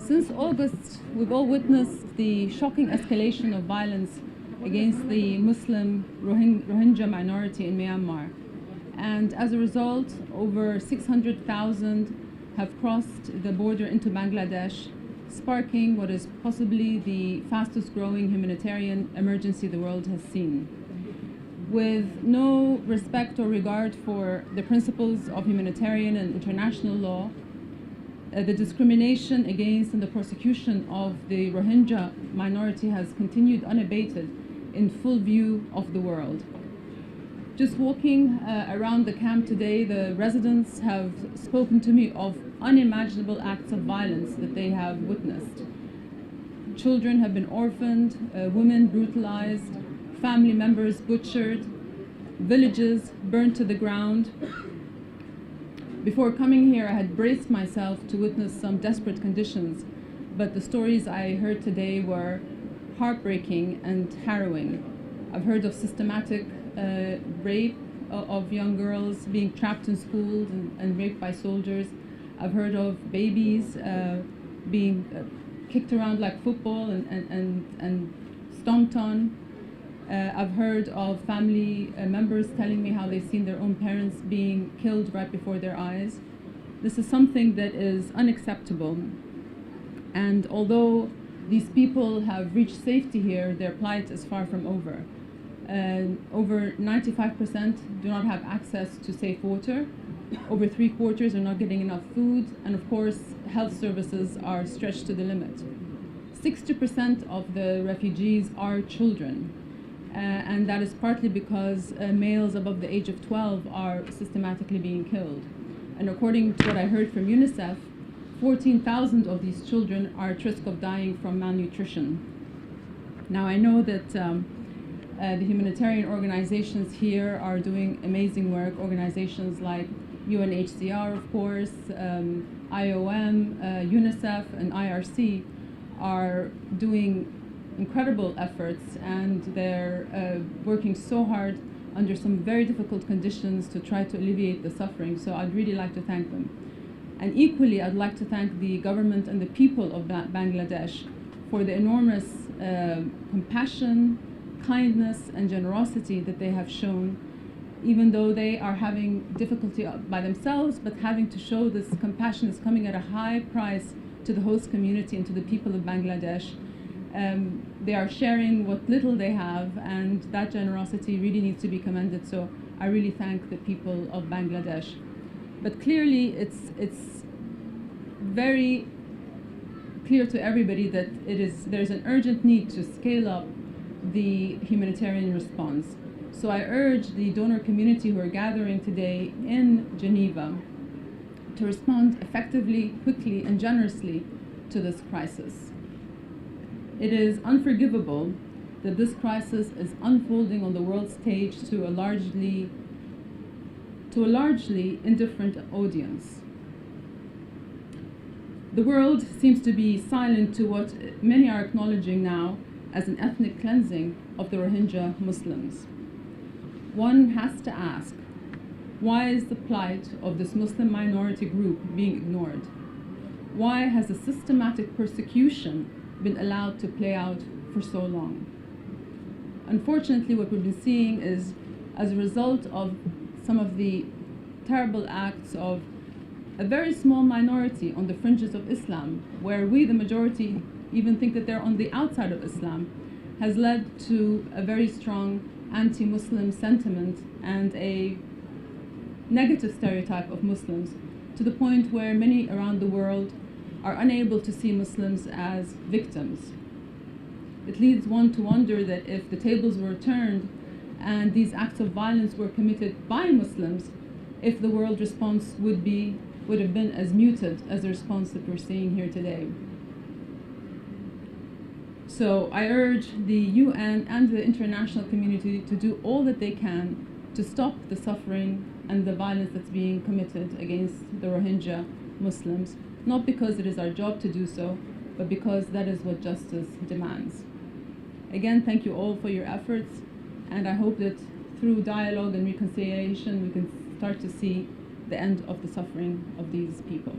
Since August, we've all witnessed the shocking escalation of violence against the Muslim Rohingya minority in Myanmar. And as a result, over 600,000 have crossed the border into Bangladesh, sparking what is possibly the fastest growing humanitarian emergency the world has seen. With no respect or regard for the principles of humanitarian and international law, the discrimination against and the persecution of the Rohingya minority has continued unabated in full view of the world. Just walking around the camp today, the residents have spoken to me of unimaginable acts of violence that they have witnessed. Children have been orphaned, women brutalized, family members butchered, villages burned to the ground. Before coming here, I had braced myself to witness some desperate conditions, but the stories I heard today were heartbreaking and harrowing. I've heard of systematic rape of young girls being trapped in schools and raped by soldiers. I've heard of babies being kicked around like football and stomped on. I've heard of family members telling me how they've seen their own parents being killed right before their eyes. This is something that is unacceptable. And although these people have reached safety here, their plight is far from over. Over 95% do not have access to safe water. Over 3/4 are not getting enough food. And of course, health services are stretched to the limit. 60% of the refugees are children. And that is partly because males above the age of 12 are systematically being killed. And according to what I heard from UNICEF, 14,000 of these children are at risk of dying from malnutrition. Now I know that the humanitarian organizations here are doing amazing work, organizations like UNHCR, of course, IOM, UNICEF, and IRC are doing incredible efforts, and they're working so hard under some very difficult conditions to try to alleviate the suffering. So I'd really like to thank them. And equally, I'd like to thank the government and the people of Bangladesh for the enormous compassion, kindness, and generosity that they have shown, even though they are having difficulty by themselves, but having to show this compassion is coming at a high price to the host community and to the people of Bangladesh. They are sharing what little they have, and that generosity really needs to be commended. So I really thank the people of Bangladesh. But clearly, it's very clear to everybody that there's an urgent need to scale up the humanitarian response. So I urge the donor community who are gathering today in Geneva to respond effectively, quickly, and generously to this crisis. It is unforgivable that this crisis is unfolding on the world stage to a largely indifferent audience. The world seems to be silent to what many are acknowledging now as an ethnic cleansing of the Rohingya Muslims. One has to ask, why is the plight of this Muslim minority group being ignored? Why has a systematic persecution been allowed to play out for so long? Unfortunately, what we've been seeing is, as a result of some of the terrible acts of a very small minority on the fringes of Islam, where we, the majority, even think that they're on the outside of Islam, has led to a very strong anti-Muslim sentiment and a negative stereotype of Muslims, to the point where many around the world are unable to see Muslims as victims. It leads one to wonder that if the tables were turned and these acts of violence were committed by Muslims, if the world response would have been as muted as the response that we're seeing here today. So I urge the UN and the international community to do all that they can to stop the suffering and the violence that's being committed against the Rohingya Muslims, not because it is our job to do so, but because that is what justice demands. Again, thank you all for your efforts, and I hope that through dialogue and reconciliation we can start to see the end of the suffering of these people.